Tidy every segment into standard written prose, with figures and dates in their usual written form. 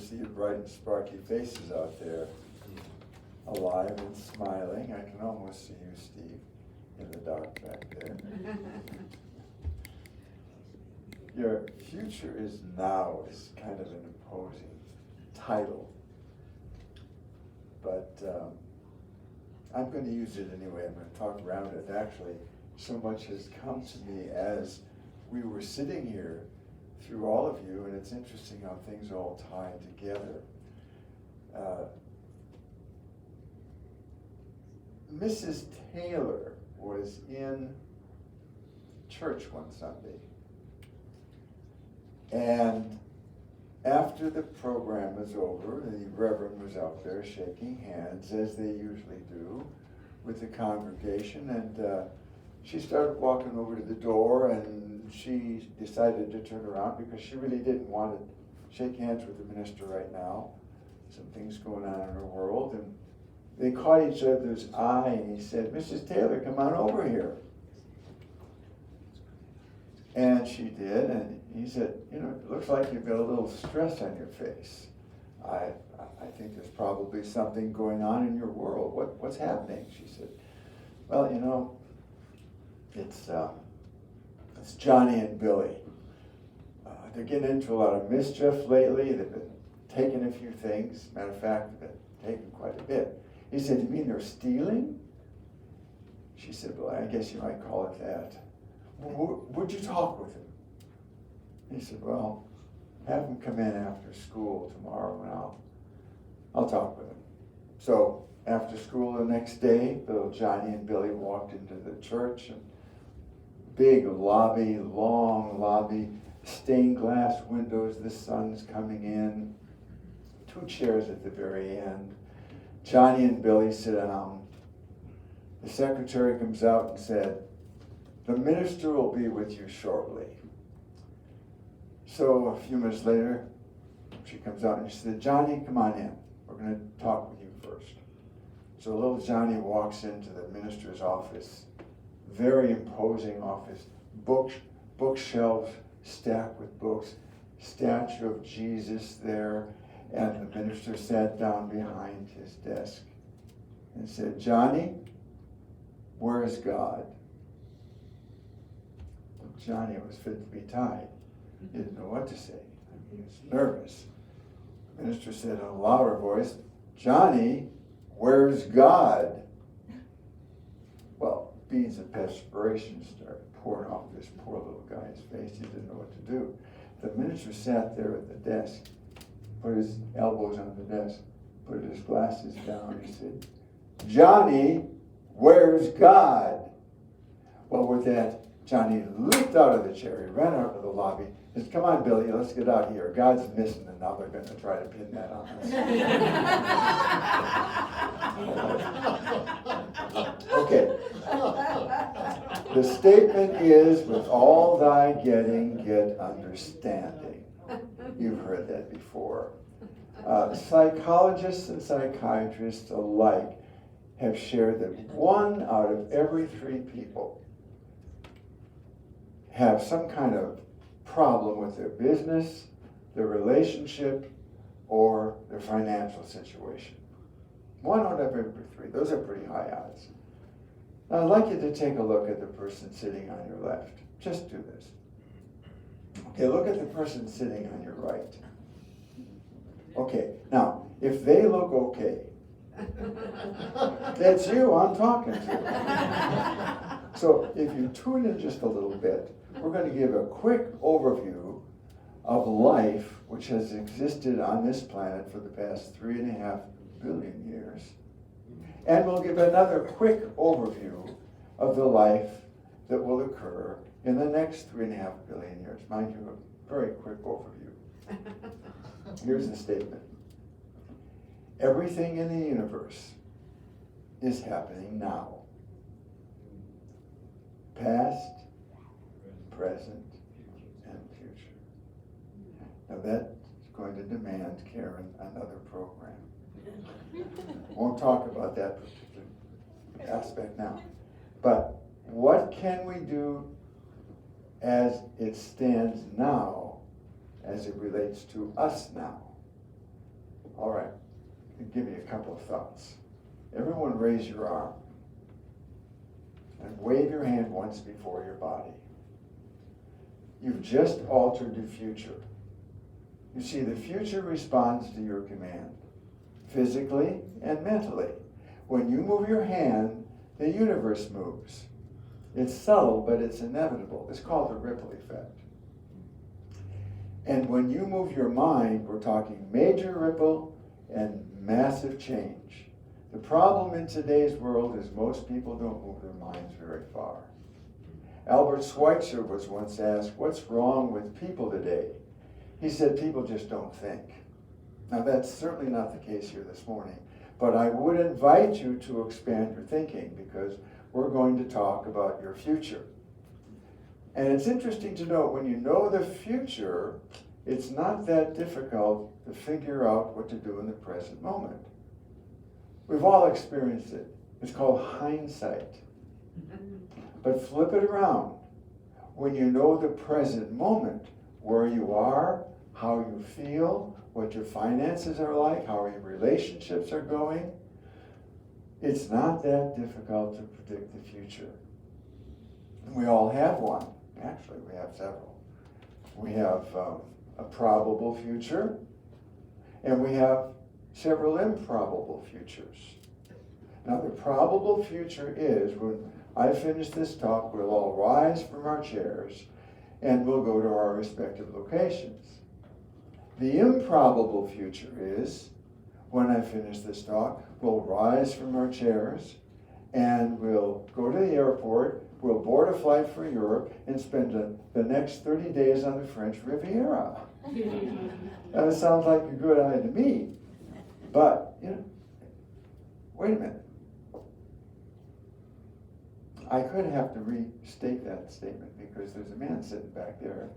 see your bright and sparky faces out there, alive and smiling. I can almost see you, Steve, in the dark back there. Your future is now is kind of an imposing title, but I'm going to use it anyway. I'm going to talk around it. Actually, so much has come to me as we were sitting here through all of you, and it's interesting how things all tie together. Mrs. Taylor was in church one Sunday, and after the program was over, the Reverend was out there shaking hands, as they usually do, with the congregation, and she started walking over to the door, and she decided to turn around because she really didn't want to shake hands with the minister right now. Some things going on in her world, and they caught each other's eye, and he said, "Mrs. Taylor, come on over here." And she did, and he said, "You know, it looks like you've got a little stress on your face. I think there's probably something going on in your world. What's happening?" She said, "Well, you know, it's Johnny and Billy. They're getting into a lot of mischief lately. They've been taking a few things. Matter of fact, they've been taking quite a bit." He said, "You mean they're stealing?" She said, "Well, I guess you might call it that. Would you talk with him?" He said, "Well, have him come in after school tomorrow, and I'll talk with him." So after school the next day, little Johnny and Billy walked into the church, and big lobby, long lobby, stained glass windows, the sun's coming in, 2 chairs at the very end. Johnny and Billy sit down. The secretary comes out and said, "The minister will be with you shortly." So a few minutes later, she comes out and she said, "Johnny, come on in. We're going to talk with you first." So little Johnny walks into the minister's office, very imposing office, bookshelves stacked with books, statue of Jesus there, and the minister sat down behind his desk and said, "Johnny, where is God?" Johnny was fit to be tied. He didn't know what to say. He was nervous. The minister said in a louder voice, "Johnny, where's God?" Well, beads of perspiration started pouring off this poor little guy's face. He didn't know what to do. The minister sat there at the desk, put his elbows on the desk, put his glasses down. He said, "Johnny, where's God?" Well, with that, Johnny leaped out of the chair. He ran out of the lobby. He said, "Come on, Billy, let's get out of here. God's missing, and now they're going to try to pin that on us." Okay. The statement is, "With all thy getting, get understanding." You've heard that before. Psychologists and psychiatrists alike have shared that 1 out of every 3 people have some kind of problem with their business, their relationship, or their financial situation. 1 out of every 3. Those are pretty high odds. Now, I'd like you to take a look at the person sitting on your left. Just do this. Okay, look at the person sitting on your right. Okay, now, if they look okay, that's you I'm talking to. So if you tune in just a little bit, we're going to give a quick overview of life which has existed on this planet for the past 3.5 billion years. And we'll give another quick overview of the life that will occur in the next 3.5 billion years. Mind you, a very quick overview. Here's the statement. Everything in the universe is happening now. Past, present, and future. Now that's going to demand, Karen, another program. Won't talk about that particular aspect now. But what can we do as it stands now, as it relates to us now? All right, I'll give you a couple of thoughts. Everyone raise your arm and wave your hand once before your body. You've just altered the future. You see, the future responds to your command, physically and mentally. When you move your hand, the universe moves. It's subtle, but it's inevitable. It's called the ripple effect. And when you move your mind, we're talking major ripple and massive change. The problem in today's world is most people don't move their minds very far. Albert Schweitzer was once asked, what's wrong with people today? He said, people just don't think. Now that's certainly not the case here this morning, but I would invite you to expand your thinking because we're going to talk about your future. And it's interesting to note, when you know the future, it's not that difficult to figure out what to do in the present moment. We've all experienced it. It's called hindsight. But flip it around. When you know the present moment, where you are, how you feel, what your finances are like, how your relationships are going, it's not that difficult to predict the future. And we all have one. Actually, we have several. We have a probable future, and we have several improbable futures. Now, the probable future is when I finish this talk, we'll all rise from our chairs and we'll go to our respective locations. The improbable future is when I finish this talk, we'll rise from our chairs and we'll go to the airport, we'll board a flight for Europe and spend the next 30 days on the French Riviera. That sounds like a good idea to me. But, wait a minute. I could have to restate that statement because there's a man sitting back there,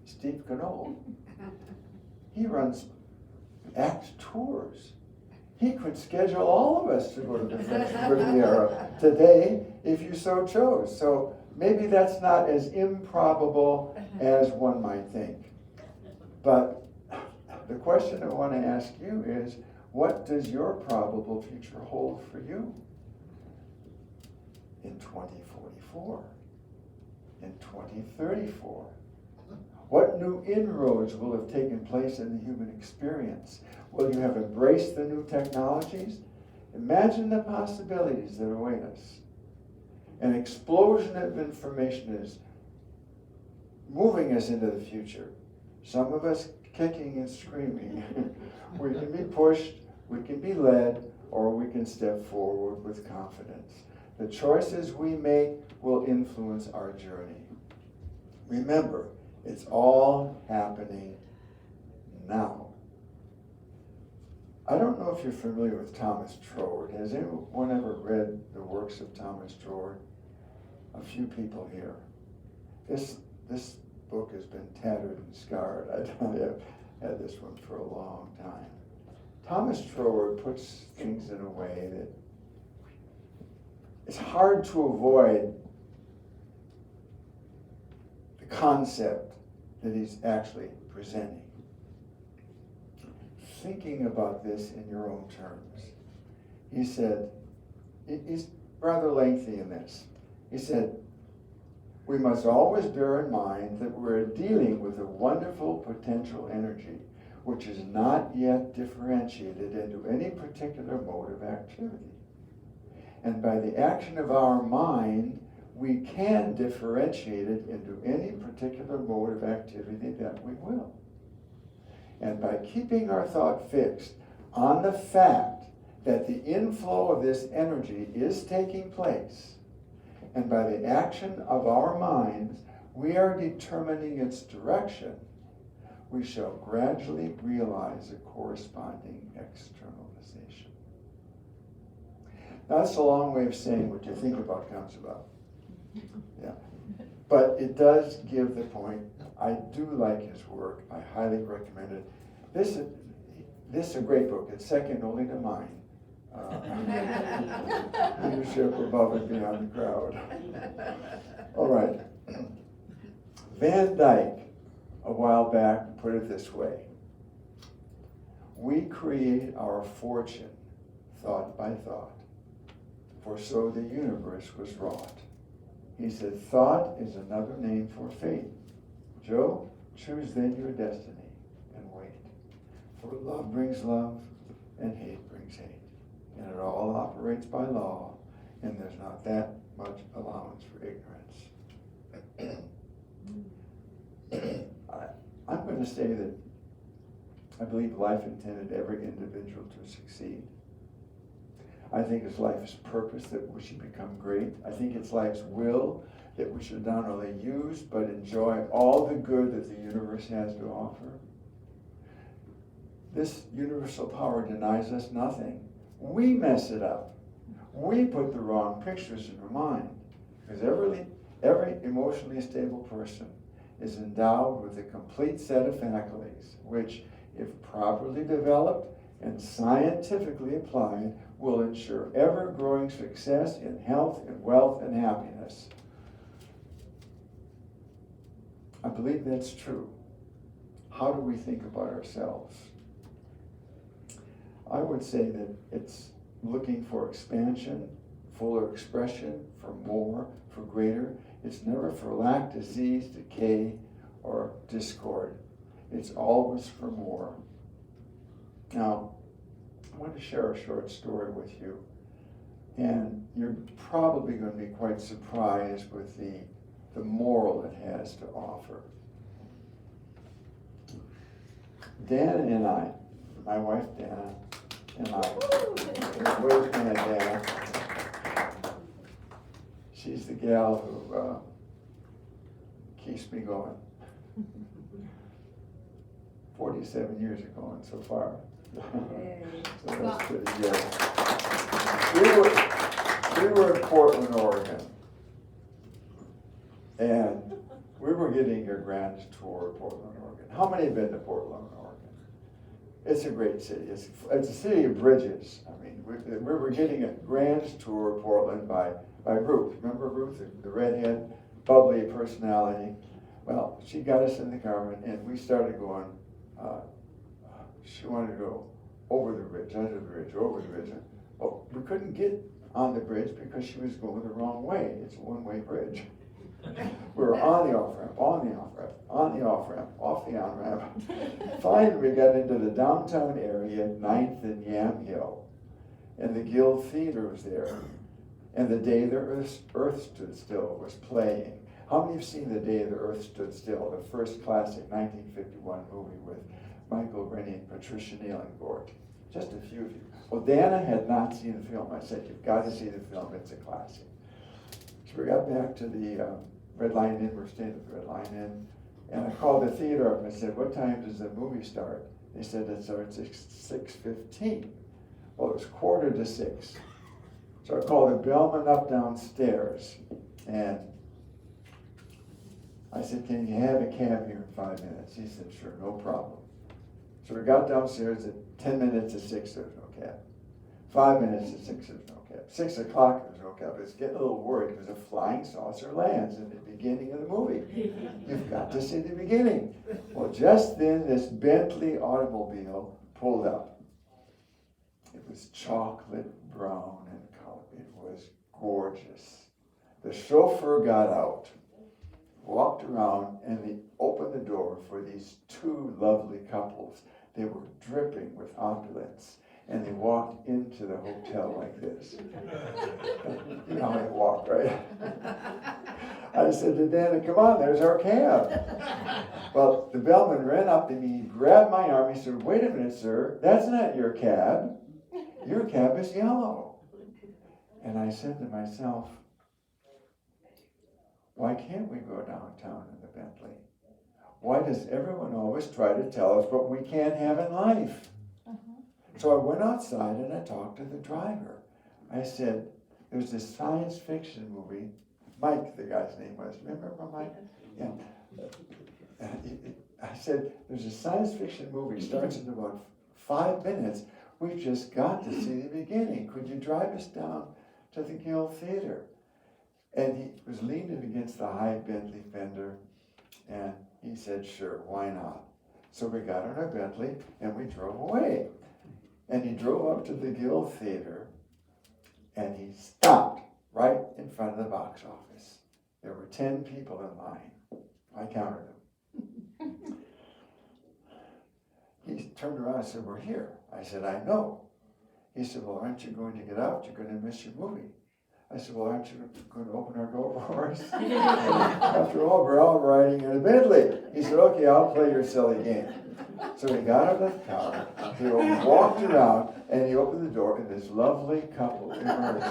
Steve Knoll. He runs ACT tours. He could schedule all of us to go to the French Riviera today if you so chose. So maybe that's not as improbable as one might think. But the question I want to ask you is, what does your probable future hold for you? In 2044, in 2034? What new inroads will have taken place in the human experience? Will you have embraced the new technologies? Imagine the possibilities that await us. An explosion of information is moving us into the future. Some of us kicking and screaming. We can be pushed, we can be led, or we can step forward with confidence. The choices we make will influence our journey. Remember, it's all happening now. I don't know if you're familiar with Thomas Troward. Has anyone ever read the works of Thomas Troward? A few people here. This book has been tattered and scarred. I've had this one for a long time. Thomas Troward puts things in a way that it's hard to avoid the concept that he's actually presenting. Thinking about this in your own terms. He said, he's rather lengthy in this. He said, we must always bear in mind that we're dealing with a wonderful potential energy which is not yet differentiated into any particular mode of activity. And by the action of our mind, we can differentiate it into any particular mode of activity that we will. And by keeping our thought fixed on the fact that the inflow of this energy is taking place, and by the action of our minds, we are determining its direction, we shall gradually realize a corresponding externalization. That's a long way of saying what you think about comes about. Yeah. But it does give the point. I do like his work. I highly recommend it. This is a great book. It's second only to mine. Leadership above and beyond the crowd. All right. Van Dyke, a while back, put it this way. We create our fortune, thought by thought, for so the universe was wrought. He said, thought is another name for fate. Joe, choose then your destiny and wait. For love brings love and hate brings hate. And it all operates by law, and there's not that much allowance for ignorance. I'm going to say that I believe life intended every individual to succeed. I think it's life's purpose that we should become great. I think it's life's will that we should not only use but enjoy all the good that the universe has to offer. This universal power denies us nothing. We mess it up. We put the wrong pictures in our mind. Because every emotionally stable person is endowed with a complete set of faculties, which, if properly developed and scientifically applied, will ensure ever-growing success in health and wealth and happiness. I believe that's true. How do we think about ourselves? I would say that it's looking for expansion, fuller expression, for more, for greater. It's never for lack, disease, decay, or discord. It's always for more. Now, I want to share a short story with you. And you're probably going to be quite surprised with the moral it has to offer. Dana and I, my wife Dana, and I, where's my Dana? She's the gal who keeps me going. 47 years ago and so far. So that's pretty good. We were in Portland, Oregon. And we were getting your grand tour of Portland, Oregon. How many have been to Portland, Oregon? It's a great city. It's a city of bridges. I mean, we were getting a grand tour of Portland by Ruth. Remember Ruth, the redhead, bubbly personality? Well, she got us in the car and we started going, she wanted to go over the bridge, under the bridge, over the bridge. Well, we couldn't get on the bridge because she was going the wrong way. It's a one-way bridge. We were on the off-ramp, on the off-ramp, on the off-ramp, off the on-ramp. Finally, we got into the downtown area, 9th and Yamhill, and the Guild Theater was there. And The Day the Earth Stood Still was playing. How many have seen The Day the Earth Stood Still, the first classic 1951 movie with Michael Rennie and Patricia Nealingort? Just a few of you. Well, Dana had not seen the film. I said, you've got to see the film, it's a classic. So we got back to the Red Lion Inn, we're staying at the Red Lion Inn, and I called the theater up and I said, what time does the movie start? They said it starts at 6:15. Well, it was 5:45. So I called the bellman up downstairs, and I said, can you have a cab here in 5 minutes? He said, sure, no problem. So we got downstairs at 10 minutes to 6, there was no cab. 5 minutes to 6, there was no cab. 6 o'clock, there was no cab. I was getting a little worried because a flying saucer lands in the beginning of the movie. You've got to see the beginning. Well, just then, this Bentley automobile pulled up. It was chocolate brown in color. It was gorgeous. The chauffeur got out, walked around, and he opened the door for these two lovely couples. They were dripping with opulence, and they walked into the hotel like this. You know how they walk, right? I said to Dana, come on, there's our cab. Well, the bellman ran up to me, grabbed my arm, he said, wait a minute, sir, that's not your cab. Your cab is yellow. And I said to myself, why can't we go downtown in the Bentley? Why does everyone always try to tell us what we can't have in life? So I went outside and I talked to the driver. I said, there's this science fiction movie, Mike, the guy's name was, remember Mike? Yeah. I said, there's a science fiction movie, starts in about 5 minutes. We've just got to see the beginning. Could you drive us down to the Guild Theater? And he was leaning against the high Bentley fender, and he said, sure, why not? So we got in our Bentley and we drove away. And he drove up to the Guild Theater and he stopped right in front of the box office. There were 10 people in line. I counted them. He turned around and said, "We're here." I said, "I know." He said, "Well, aren't you going to get out? You're going to miss your movie." I said, "Well, aren't you going to open our door for us?" After all, we're all riding in a Bentley. He said, "Okay, I'll play your silly game." So he got out of the car, he walked around, and he opened the door, and this lovely couple emerged.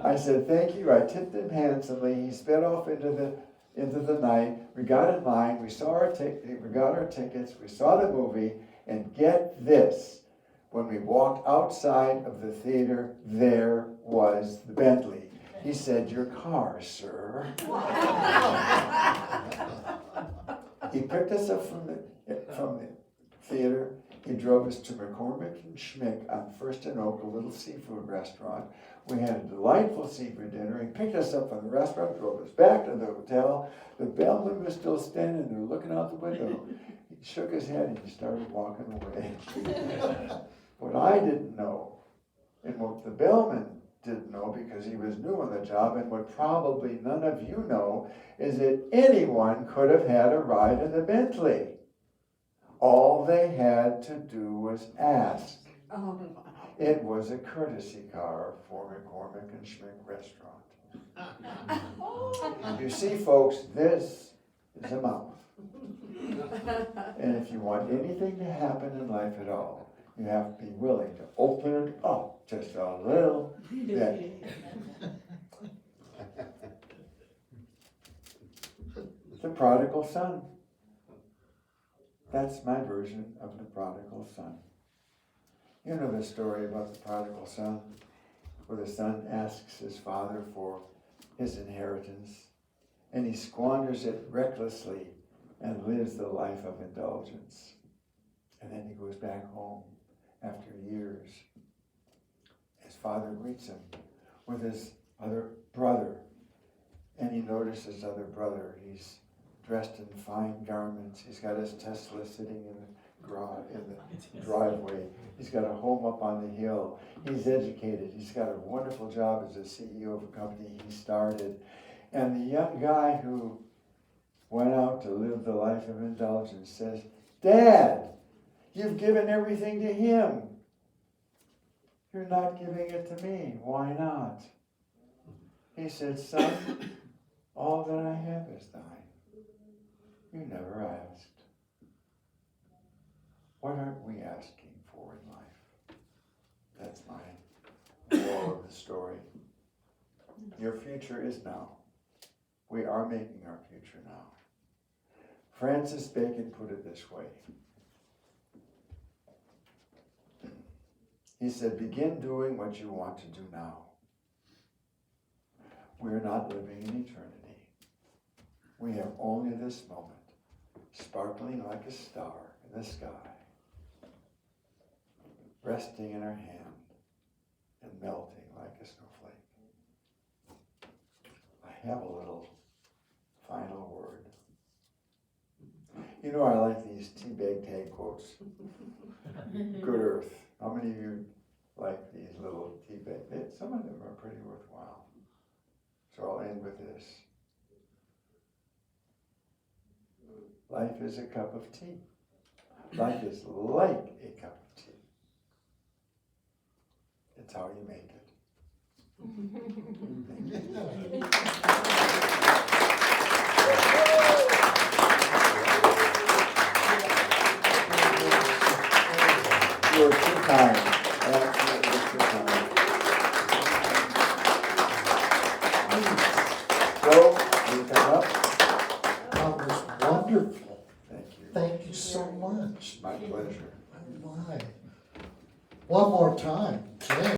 I said, "Thank you." I tipped him handsomely. He sped off into the night. We got in line. We got our tickets. We saw the movie. And get this, when we walked outside of the theater, there was the Bentley. He said, "Your car, sir." He picked us up from the theater. He drove us to McCormick and Schmick on First and Oak, a little seafood restaurant. We had a delightful seafood dinner. He picked us up from the restaurant, drove us back to the hotel. The bellman was still standing there looking out the window. He shook his head and he started walking away. What I didn't know, and what the bellman didn't know because he was new on the job, and what probably none of you know, is that anyone could have had a ride in the Bentley. All they had to do was ask. Oh, wow. It was a courtesy car for McCormick and Schmick restaurant. You see, folks, this is a mouth. And if you want anything to happen in life at all, you have to be willing to open it up just a little bit. The prodigal son. That's my version of the prodigal son. You know the story about the prodigal son, where the son asks his father for his inheritance, and he squanders it recklessly and lives the life of indulgence. And then he goes back home after years. His father greets him with his other brother, and he notices his other brother. He's dressed in fine garments. He's got his Tesla sitting in the driveway. He's got a home up on the hill. He's educated. He's got a wonderful job as a CEO of a company he started. And the young guy who went out to live the life of indulgence says, "Dad, you've given everything to him. You're not giving it to me. Why not?" He said, "Son, all that I have is thine. You never asked." What aren't we asking for in life? That's my moral of the story. Your future is now. We are making our future now. Francis Bacon put it this way. He said, "Begin doing what you want to do now. We're not living in eternity. We have only this moment, sparkling like a star in the sky, resting in our hand and melting like a snowflake." I have a little final word. You know, I like these teabag tag quotes. Good Earth. How many of you like these little teabag? Some of them are pretty worthwhile. So I'll end with this. Life is a cup of tea. Life is like a cup of tea. It's how you make it. You're too kind. Absolutely too kind. Joe, you come up. That was wonderful. Thank you. Thank you so much. My pleasure. My. One more time.